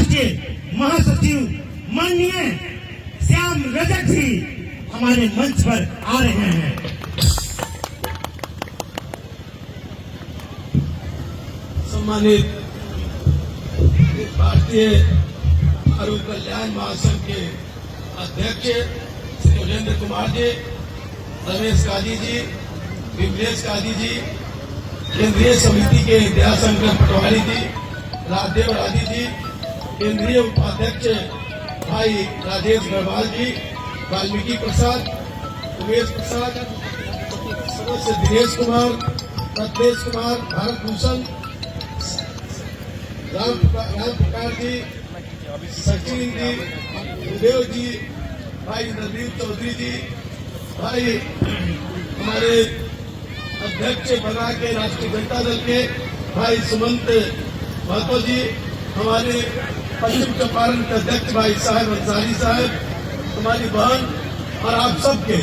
राष्ट्रीय महासचिव माननीय श्याम रजक जी हमारे मंच पर आ रहे हैं। सम्मानित भारतीय आरोग्य कल्याण महासंघ के अध्यक्ष श्री उजेंद्र कुमार जी, रमेश काजी जी, विमलेश काजी जी, केंद्रीय समिति के दयाशंकर पटवारी जी, राजदेव राजी जी, केंद्रीय उपाध्यक्ष भाई राजेश गढ़वाल जी, वाल्मीकि प्रसाद, उमेश प्रसाद, सदस्य दिनेश कुमार, रत्नेश कुमार, भारत भूषण, राम प्रकाश जी, सचिन जी, सुदेव जी, भाई नवनीत चौधरी जी, भाई हमारे अध्यक्ष बना के राष्ट्रीय जनता दल के भाई सुमंत महतो जी, हमारे पश्चिम चंपारण के अध्यक्ष भाई साहब अंसारी साहब, हमारी बहन और आप सबके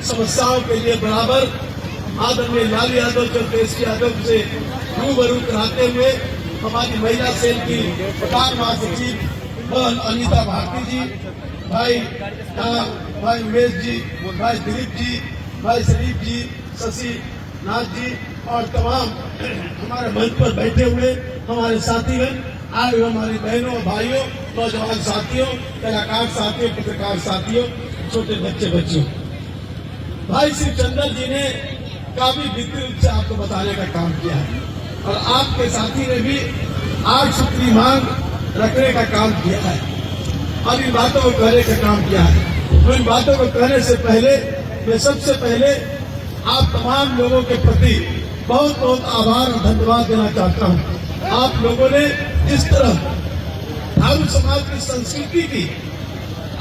समस्याओं के लिए बराबर आदरणीय लाल यादव चंद्रशेखर यादव से रूबरू कराते हुए हमारी महिला सेल की प्रधान महासचिव बहन अनीता भारती जी, भाई उमेश जी, भाई दिलीप जी, भाई शरीफ जी, शशि नाथ जी और तमाम हमारे मंच पर बैठे हुए हमारे साथीगण, आए हुए हमारी बहनों और भाइयों, नौजवान साथियों, कलाकार साथियों, पत्रकार साथियों, छोटे बच्चे बच्चियों, भाई श्री चंदन जी ने काफी विस्तृत रूप से आपको बताने का काम किया है और आपके साथी ने भी 8 सूत्री मांग रखने का काम किया है और इन बातों को कहने का काम किया है। तो इन बातों को कहने से पहले मैं सबसे पहले आप तमाम लोगों के प्रति बहुत बहुत आभार और धन्यवाद देना चाहता हूँ। आप लोगों ने जिस तरह थारू समाज की संस्कृति की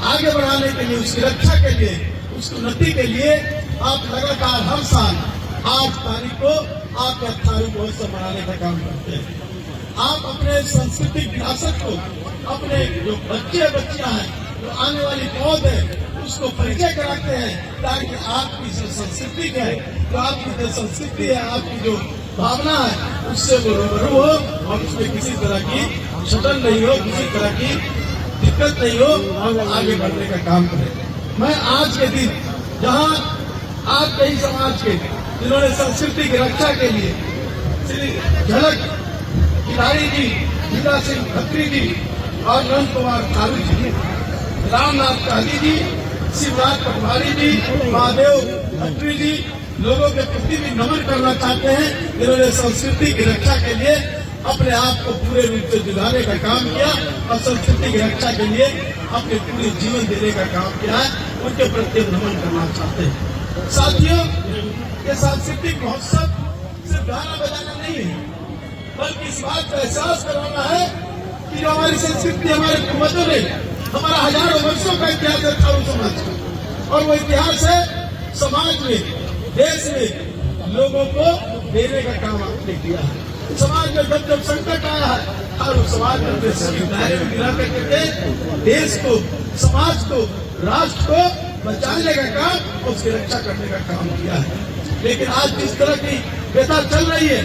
आगे बढ़ाने के लिए, उसकी रक्षा के लिए, उसकी उन्नति के लिए आप लगातार हर साल 8 तारीख को आप थारू महोत्सव मनाने का काम करते हैं। आप अपने सांस्कृतिक विरासत को अपने जो बच्चे बच्चियां हैं, जो आने वाली पौध है, उसको परिचय कराते हैं ताकि आपकी जो संस्कृति है, जो आपकी जो संस्कृति है, आपकी जो भावना है, उससे वो रूबरू हो और उसमें किसी तरह की छटन नहीं हो, किसी तरह की दिक्कत नहीं हो और आगे बढ़ने का काम करें। मैं आज के दिन जहाँ आपके ही समाज के जिन्होंने संस्कृति की रक्षा के लिए श्री झलक खिलाड़ी जी, गीता सिंह खत्री जी और नंद कुमार थारू जी, रामनाथ काली जी, शिवराज पटवारी जी, महादेव खत्री जी, लोगों के प्रति भी नमन करना चाहते हैं। इन्होंने संस्कृति की रक्षा के लिए अपने आप को पूरे रूप से जुटाने का काम किया और संस्कृति की रक्षा के लिए अपने पूरे जीवन देने का काम किया है। उनके प्रति नमन करना चाहते हैं। साथियों, ये सांस्कृतिक महोत्सव सिर्फ गाना बजाना नहीं है, बल्कि इस बात का एहसास कराना है कि जो हमारी संस्कृति, हमारे पूर्वजों ने, हमारा हजारों वर्षों का इतिहास है थारू समाज का, और वो इतिहास है समाज में, देश में लोगों को देने का काम आपने किया है। समाज में जब जब संकट आया है, थारू समाज में गिरा करके देश को, समाज को, राष्ट्र को बचाने का काम, उसकी रक्षा करने का काम किया है। लेकिन आज जिस तरह की व्यथा चल रही है,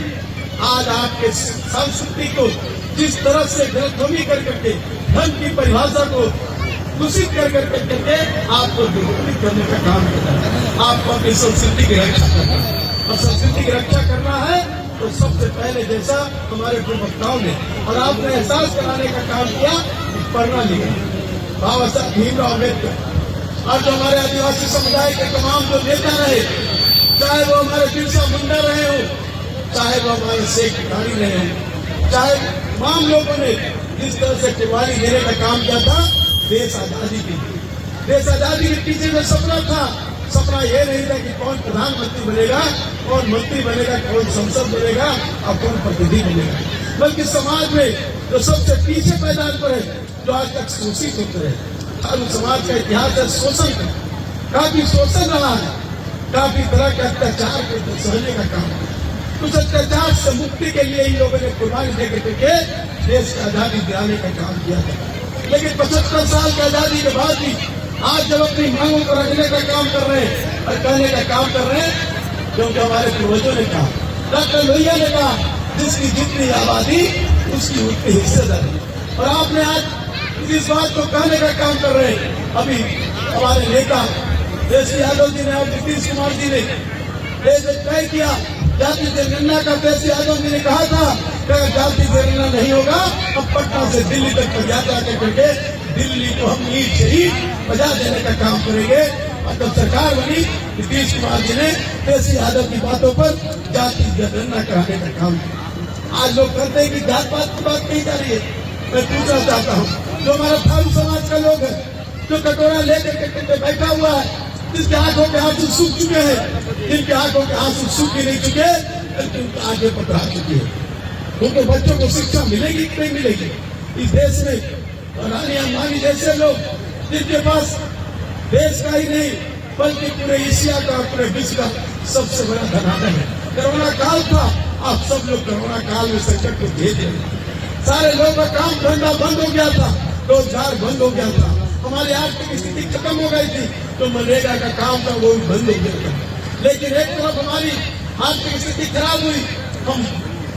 आज आपके संस्कृति को जिस तरह से गलतफहमी कर करके, धन की परिभाषा को दूषित कर करके आपको दुर्गुणित करने का काम करना है। आपको अपनी संस्कृति की रक्षा करना है और संस्कृति की रक्षा करना है तो सबसे पहले जैसा हमारे प्रवक्ताओं ने और आपने एहसास कराने का काम किया, पढ़ना लिखा, बाबा साहब भीमराव अम्बेडकर और जो हमारे आदिवासी समुदाय के तमाम जो नेता रहे, चाहे वो हमारे बिरसा मुंडा रहे हो, चाहे वो हमारे शेख भिखारी रहे हो, चाहे तमाम लोगों ने जिस तरह से कुर्बानी देने का काम किया था देश आजादी के लिए। देश आजादी के पीछे जो सपना था, सपना ये नहीं था कि कौन प्रधानमंत्री बनेगा, कौन मंत्री बनेगा, कौन संसद बनेगा और कौन प्रतिनिधि बनेगा, बल्कि समाज में जो सबसे पीछे मैदान पर है, जो आज तक शोषित होते रहे। थारू समाज का इतिहास है शोषण का, काफी शोषण रहा है, काफी तरह के अत्याचार को सहने का काम है। उस अत्याचार से मुक्ति के लिए इन लोगों ने कुर्बानी देकर के देश की आजादी दिलाने का काम किया था। लेकिन 75 साल की आजादी के बाद भी आज जब अपनी मांगों को रखने का काम कर रहे हैं और कहने का काम कर रहे हैं, क्योंकि हमारे पूर्वजों ने कहा, डॉक्टर लोहिया ने कहा, जिसकी जितनी आबादी उसकी उतनी हिस्सेदारी। और आपने आज इस बात को कहने का काम कर रहे हैं। अभी हमारे नेता देसी यादव जी ने और नीतीश कुमार जी ने तय किया जाति जनगणना का। देसी यादव जी ने कहा था कि अगर जाति जनगणना नहीं होगा अब पटना से दिल्ली तक पदयात्रा करके दिल्ली को हम ईट से ईट बजा देने का काम करेंगे। और जब सरकार बनी नीतीश कुमार जी ने देसी यादव की बातों पर जाति जनगणना कराने का काम किया। आज लोग कहते हैं कि जात पात की बात नहीं जा रही है। मैं पूछना चाहता हूँ, जो हमारा थारू समाज का लोग है, जो कटोरा लेकर के बैठा हुआ है, जिसके आंखों के आंसू सूख चुके हैं, जिनके आंखों के आंसू सूख ही नहीं चुके, उनके आगे पकड़ा चुके हैं, उनके बच्चों को शिक्षा मिलेगी कि नहीं मिलेगी इस देश में? और रानी अंबानी जैसे लोग जिनके पास देश का ही नहीं बल्कि पूरे एशिया का और पूरे विश्व का सबसे बड़ा धनाधन है। कोरोना काल था, आप सब लोग कोरोना काल में संकट को झेल रहे हैं। सारे लोगों का काम धंधा बंद हो गया था, रोजगार बंद हो गया था, हमारी आर्थिक स्थिति खत्म हो गई थी, तो मनरेगा का काम था वो भी बंद हो गया था। लेकिन एक तरफ हमारी आर्थिक स्थिति खराब हुई, हम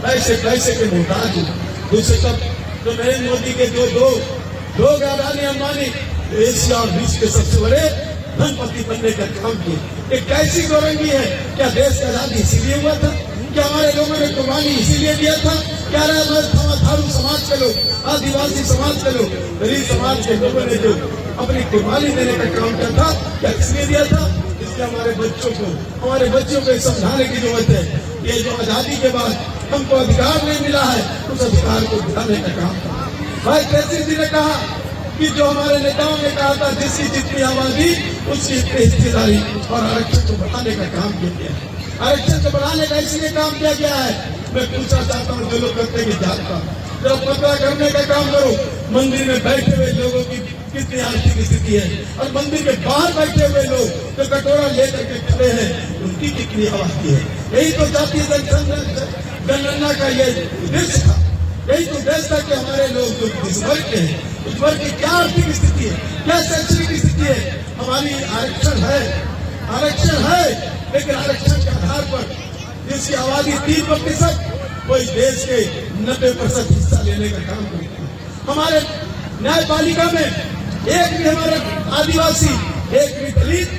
पैसे के मोहताज हुए। दूसरी तरफ तो नरेंद्र मोदी के जो दो अदानी अंबानी एशिया और विश्व के सबसे बड़े धनपति बनने का काम किए। एक कैसी गौरंगी है? क्या देश का आजादी इसीलिए हुआ था? क्या हमारे लोगों ने कुर्बानी इसीलिए दिया था? क्या थारू समाज के लोग, आदिवासी समाज के लोग, गरीब समाज के लोगों ने जो अपनी कुर्बानी देने का काम किया था, क्या इसलिए दिया था? इसलिए हमारे बच्चों को समझाने की जरूरत है। ये जो आजादी के बाद हमको अधिकार नहीं मिला है, उस अधिकार को दिलाने का काम था। भाई केसरी जी ने कहा कि जो हमारे नेताओं ने कहा था जिसकी जितनी आबादी उसकी इतनी हिस्सेदारी, और आरक्षण को बढ़ाने का काम किया गया है। आरक्षण को बढ़ाने का इसलिए काम किया गया है। मैं पूछना चाहता हूँ, जो लोग कहते हैं कि जात का जब पता करने का काम करो, मंदिर में बैठे हुए लोगों की कितनी आर्थिक स्थिति है, और मंदिर के बाहर बैठे हुए लोग जो कटोरा लेकर के खड़े हैं उनकी कितनी आबादी है। यही तो जातीय जनगणना का ये उद्देश्य था। यही तो देश था कि हमारे लोग जो इस वर्ग के हैं, उस वर्ग की क्या आर्थिक स्थिति है, क्या शैक्षणिक स्थिति है। हमारी आरक्षण है, लेकिन आरक्षण के आधार पर जिसकी आबादी 3%, वही देश के 90% हिस्सा लेने का काम करता है। हमारे न्यायपालिका में एक भी हमारे आदिवासी, एक भी दलित,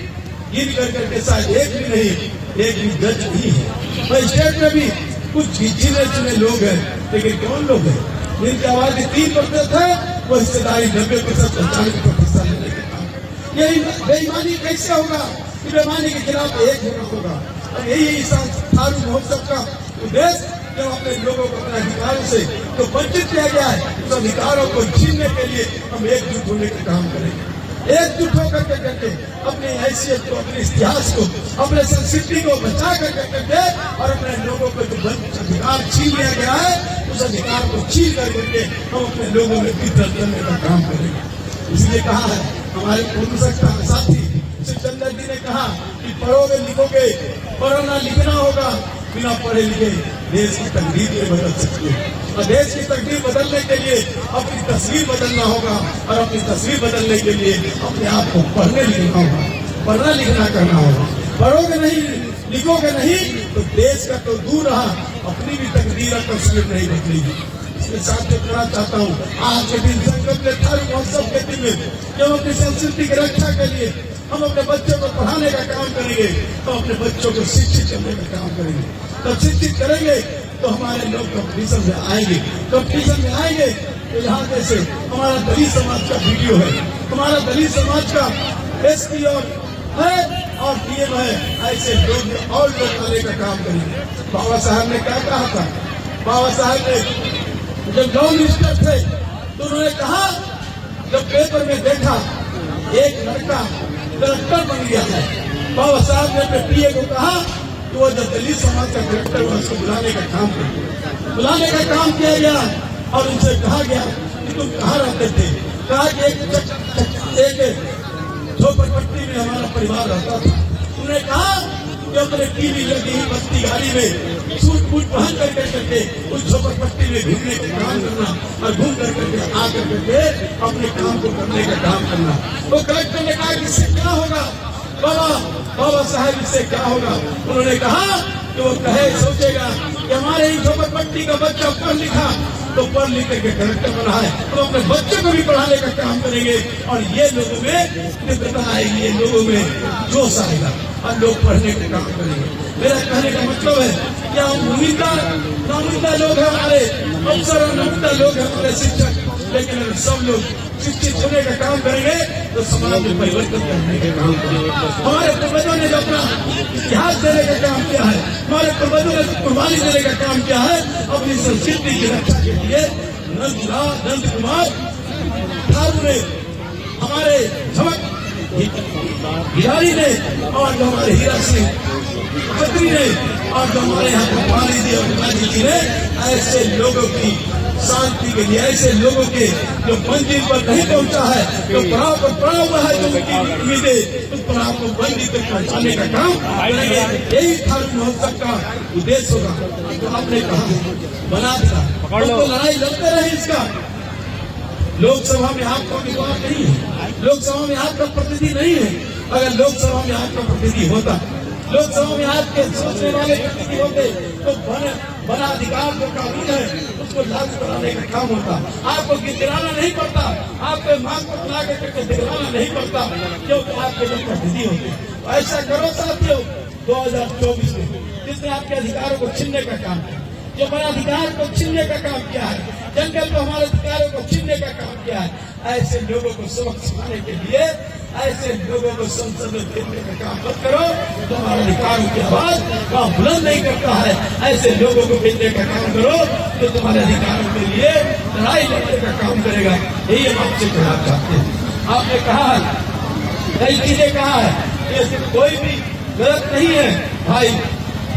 गिन करके शायद एक भी नहीं, एक भी जज नहीं है। और स्टेट में भी कुछ गिने चुने लोग हैं, लेकिन कौन लोग हैं जिनकी आबादी 3% है, वो हिस्सेदारी 90% 95% हिस्सा लेने के काम। यही बेईमानी कैसे होगा कि बेईमानी के खिलाफ एक होगा। और यही थारू महोत्सव का उद्देश्य, जब अपने लोगों को अपने अधिकारों से जो वंचित किया गया है, उस अधिकारों को छीनने के लिए हम एकजुट होने का काम करेंगे। एकजुट होकर करके अपनी हैसियत को, अपने इतिहास को, अपने संस्कृति को बचा करके और अपने लोगों को जो अधिकार छीन लिया गया है, उस अधिकार को छीन करके हम अपने लोगों में वितरण करने का काम करेंगे। इसलिए कहा है हमारे पूर्व साथी शिवचंद्र जी ने कहा कि पढ़ोगे लिखोगे, पढ़ना लिखना होगा, बिना पढ़े लिखे देश की तकदीर नहीं बदल सकते। और देश की तकदीर बदलने के लिए अपनी तस्वीर बदलना होगा, और अपनी तस्वीर बदलने के लिए अपने आप को पढ़ने लिखना होगा, पढ़ना लिखना करना होगा। पढ़ोगे नहीं, लिखोगे नहीं, तो देश का तो दूर रहा, अपनी भी तकदीर और तस्वीर नहीं बदलेगी। इसके साथ जो कहना चाहता हूँ, आज के दिन संकल्प के थारू महोत्सव के दिन में जब अपनी संस्कृति की रक्षा के लिए हम अपने बच्चों को पढ़ाने का काम करेंगे, तो अपने बच्चों को शिक्षित करने का काम करेंगे। तब शिक्षित करेंगे तो हमारे लोग कंपटीशन में आएंगे। कंपटीशन में आएंगे तो यहाँ जैसे हमारा दलित समाज का वीडियो है, हमारा दलित समाज का एसपी और पीएम है, ऐसे लोग और लोग आने का काम करेंगे। बाबा साहब ने क्या कहा था? बाबा साहब ने जब लॉ मिनिस्टर थे तो उन्होंने कहा, जब पेपर में देखा एक लड़का कलेक्टर बन गया है, बाबा साहब ने अपने पीए को कहा कि वो जब दलित समाज का कलेक्टर हुआ उसको बुलाने का काम किया गया। और उनसे कहा गया कि तुम कहाँ रहते थे? कहा कि एक झोपड़पट्टी में हमारा परिवार रहता था। उन्होंने कहा कि अपने टीवी लगी हुई बस्ती गाड़ी में सूट बूट पहन करके उस झोपड़पट्टी में घूमने का काम करना, और घूम करके आकर करके अपने काम को करने का काम करना। तो कलेक्टर ने कहा कि इससे क्या होगा? बाबा साहब इससे क्या होगा? उन्होंने कहा कि वो सोचेगा कि हमारे ही झोपड़पट्टी का बच्चा पढ़ लिखा तो पढ़ लिख के कलेक्टर बना है, तो अपने बच्चों को भी पढ़ाने का काम करेंगे और ये लोगों में तीव्रता आएगी, ये लोगों में जोश आएगा और लोग पढ़ने का काम करेंगे। मेरा कहने का मतलब है क्या नामुमकिन लोग हैं हमारे अफसर और नामुमकिन लोग हैं हमारे शिक्षक, लेकिन अगर सब लोग शिक्षित होने का काम करेंगे तो समाज में परिवर्तन करने का काम करेंगे। हमारे पूर्वजों ने जो अपना इतिहास देने का काम किया है, हमारे पूर्वजों ने कुर्बानी देने का काम किया है अपनी संस्कृति की रक्षा के लिए, नंद कुमार ठाकुर ने, हमारे झमक हिरारी ने और जो हमारे हीरा सिंह खत्री ने और जो हमारे यहाँ कुमारी जी और गांधी जी ने ऐसे लोगों की शांति के लिए, ऐसे लोगों के जो मंजिल पर नहीं पहुंचा है, जो पड़ाव पर पड़ा हुआ है, जो उनकी उम्मीदें उस पड़ाव को मंजिल तक पहुंचाने का काम करेंगे। यही थारू महोत्सव का उद्देश्य होगा। तो आपने कहा बना दिया तो लड़ाई लड़ते रहे इसका। लोकसभा में आपका उम्मीदवार नहीं है, लोकसभा में आपका प्रतिनिधि नहीं है। अगर लोकसभा में आपका प्रतिनिधि होता, लोकसभा में आपके सोचने वाले प्रतिनिधि होते तो बना अधिकार जो कानून है उसको लागू कराने का काम होता। आपको गिराना नहीं पड़ता, आपके मांग को बुला करके दिलाना नहीं पड़ता, क्योंकि आपके जो प्रतिनिधि होते। तो ऐसा करो साथियों 2024 में जिसने आपके अधिकारों को छीनने का काम किया, जो बड़ा अधिकार को छीनने का काम किया है, जंगल को हमारे अधिकारों को छीनने का काम किया है, ऐसे लोगों को सबक सिखाने के लिए, ऐसे लोगों को संसद में भेजने का काम मत करो तो हमारे अधिकारों की आवाज वहां बुलंद नहीं करता है। ऐसे लोगों को भेजने का काम करो तो तुम्हारे अधिकारों के लिए लड़ाई लड़ने का काम करेगा। यही हम आपसे कहना चाहते हैं। आपने कहा है, कई चीजें कहा है, ये कोई भी गलत नहीं है भाई।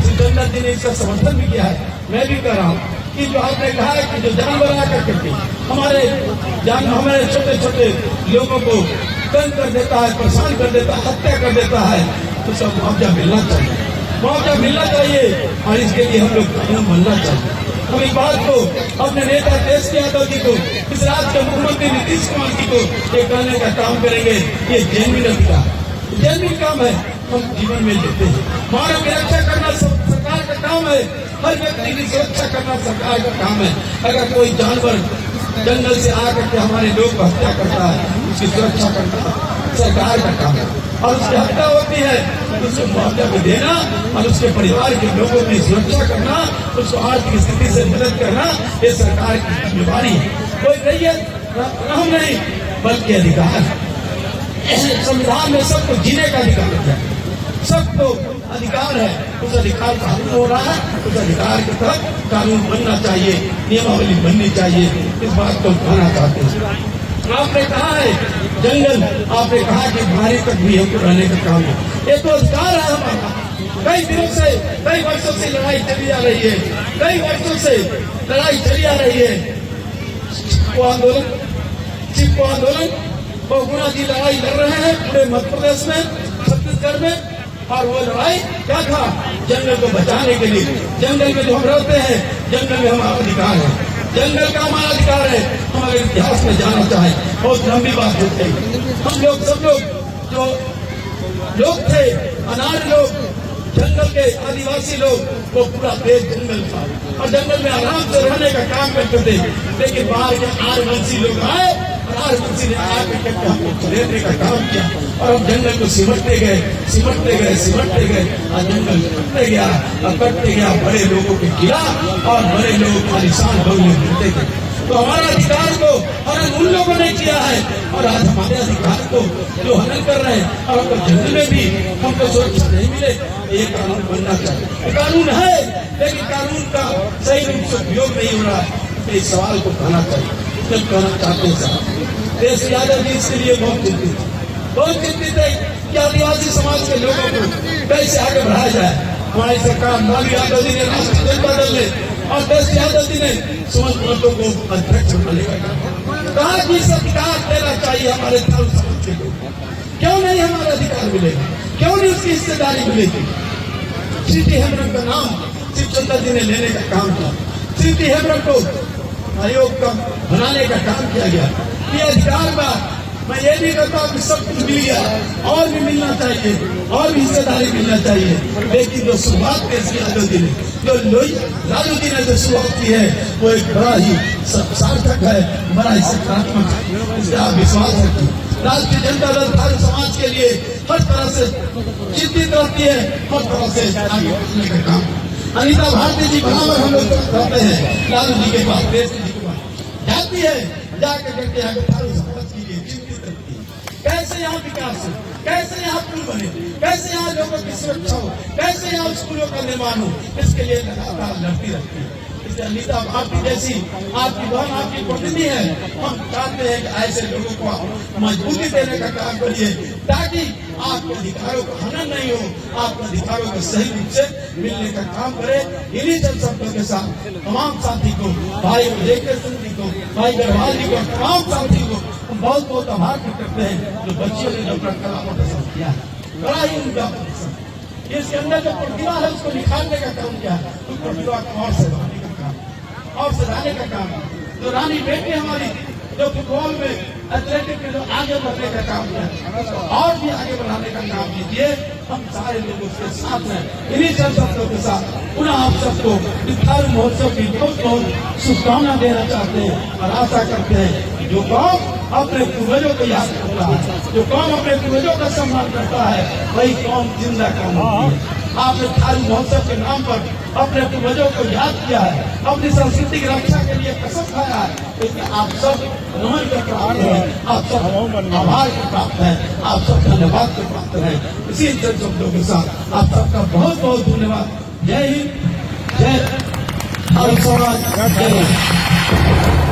सिकंदर जी ने इसका समर्थन भी किया है, मैं भी कर रहा हूँ कि जो आपने कहा है कि जो जानवर आकर करके हमारे छोटे छोटे लोगों को तंग कर देता है, परेशान कर देता है, हत्या कर देता है, तो सब मुआवजा मिलना चाहिए, मुआवजा मिलना चाहिए और इसके लिए हम लोग कानून बनना चाहिए। हम इस बात को अपने नेता देश यादव जी को, इस राज्य के मुख्यमंत्री नीतीश कुमार जी को ये कहने का काम करेंगे। ये जेन्युइन अधिकार, जेन्युइन काम है, हम जीवन में लेते हैं। मानव की रक्षा करना सरकार का काम है, हर व्यक्ति की सुरक्षा करना सरकार का काम है। अगर कोई जानवर जंगल से आकर के हमारे लोग को हत्या करता है, उसकी सुरक्षा करना सरकार का काम है और उसकी हत्या होती है उसको मुआवजा भी देना और उसके परिवार के लोगों की सुरक्षा करना, उसको आर्थिक स्थिति से मदद करना, ये सरकार की जिम्मेवारी है। कोई नहीं है हम नहीं, बल्कि अधिकार है। संविधान में सबको जीने का अधिकार है, सबको अधिकार है। उस अधिकार का हनन हो रहा है, उस अधिकार के तहत कानून बनना चाहिए, नियमावली बननी चाहिए। इस बात को कहना चाहते हैं। आपने कहा है जंगल, आपने कहा कि भारी तक भी हमको रहने का काम है, ये तो अधिकार है हमारा। कई दिनों से, कई वर्षों से लड़ाई चली आ रही है, कई वर्षों से लड़ाई चली आ रही है। चिपको आंदोलन बहुगुणा जी लड़ाई लड़ रहे हैं पूरे मध्य प्रदेश में, छत्तीसगढ़ में। और वो लड़ाई क्या था? जंगल को बचाने के लिए। जंगल में जो हम रहते हैं, जंगल में हमारा अधिकार है, जंगल का हमारा अधिकार है। हम अगर इतिहास में जाना चाहें, बहुत लंबी बात होती है। हम लोग सब लोग जो लोग थे, अनार्य लोग, जंगल के आदिवासी लोग, वो पूरा देश जंगल था और जंगल में आराम से रहने का काम करते थे। लेकिन बाहर के आदिवासी लोग आए, आदिवासी ने आकर हमको रहने का काम किया और हम जंगल को सिमटते गए और जंगल कटते गया और कटते गया, बड़े लोगों को गिरा और बड़े लोग आलिशान बंगले मिलते गए। तो हमारा अधिकार को हनन उन लोगों ने किया है और आज हमारे अधिकार को जो हनन कर रहे हैं और हमको जंगल में भी हमको सुरक्षा नहीं मिले, ये कानून बनना चाहिए। कानून है लेकिन कानून का सही रूप से उपयोग नहीं हो रहा है। इस सवाल को कहना चाहिए, जब कहना चाहते हैं साहब। देश यादव जी इसके लिए बहुत चिंतित है कि आदिवासी समाज के लोगों को कैसे आगे बढ़ाया जाए। हमारी सरकार लालू यादव जी ने, राष्ट्रीय जनता दल ने और देश यादव जी ने सुमन महतो को अध्यक्ष बनाने का कहा कि इस अधिकार देना चाहिए हमारे थारू समाज के लोग। क्यों नहीं हमारा अधिकार मिलेगा? क्यों नहीं उसकी हिस्सेदारी मिलेगी? श्री हेमरम का नाम शिवचंद्र जी ने लेने का काम किया। श्री हेमरम को आयोग का बनाने का काम किया गया। ये अधिकार का मैं ये भी कहता हूँ कि सब कुछ मिल गया, और भी मिलना चाहिए, और भी हिस्सेदारी मिलना चाहिए, लेकिन जो शुरुआत देश की आजादी ने, जो राजनीति ने जो शुरुआत की है, वो एक बड़ा ही सार्थक है, बड़ा ही सकारात्मक है। इससे आप विश्वास रखिए। राष्ट्रीय जनता दल भारत समाज के लिए हर तरह से चिंतित रहती है, हर तरह से आगे बढ़ने का काम। अनिता भारती जी बराबर हम लोग रहते हैं लालू जी के पास, देश जी के पास जाती है, जाकर करके यहाँ भारत समाज के लिए चिंतित रहती है। कैसे यहाँ विकास हो, कैसे यहाँ पुल बने, कैसे यहाँ लोगों की सुरक्षा हो, कैसे यहाँ स्कूलों का निर्माण हो, इसके लिए लगातार लड़ती रहती है। अनिता भारती जैसी आपकी बहन, आपकी प्रतिनिधि है, हम चाहते हैं कि ऐसे लोगों को मजबूती देने का काम करिए, ताकि आपके अधिकारों का हनन नहीं हो, आपके अधिकारों को सही रूप से मिलने का काम करे। इन्हीं चंद शब्दों के साथ तमाम साथी को, भाई विजय सिंह जी को, भाई गढ़वाल जी को, तमाम साथी को हम बहुत बहुत आभार व्यक्त करते हैं, जो बच्चियों ने डॉक्टर कलाम को पसंद किया है। बड़ा ही उनका इसके अंदर जो प्रतिभा है उसको निखारने का काम किया है, उस प्रतिभा को और सराहने का काम, और सराहने का काम। जो रानी बेटी हमारी जो फुटबॉल में एथलेटिक में जो आगे बढ़ने का काम किया, और भी आगे बढ़ाने का काम कीजिए। हम सारे लोग उसके साथ हैं। इन्हीं सब शब्दों के साथ पुनः आप सबको इफ्तार महोत्सव की बहुत बहुत शुभकामना देना चाहते हैं, और आशा करते हैं जो कौम अपने पूर्वजों को याद करता है, जो कौम अपने पूर्वजों का सम्मान करता है, वही कौम जिंदा कौम होती है। आपने थारू महोत्सव के नाम पर अपने पूर्वजों को याद किया है, अपनी संस्कृति की रक्षा के लिए कसम खाया है, क्योंकि आप सब नमन के प्राप्त हैं, आप सब आभार के प्राप्त हैं, आप सब धन्यवाद के प्राप्त हैं। इसी शब्दों के साथ आप सबका बहुत बहुत धन्यवाद। जय हिंद, जय भारत समाज, जय हिंद।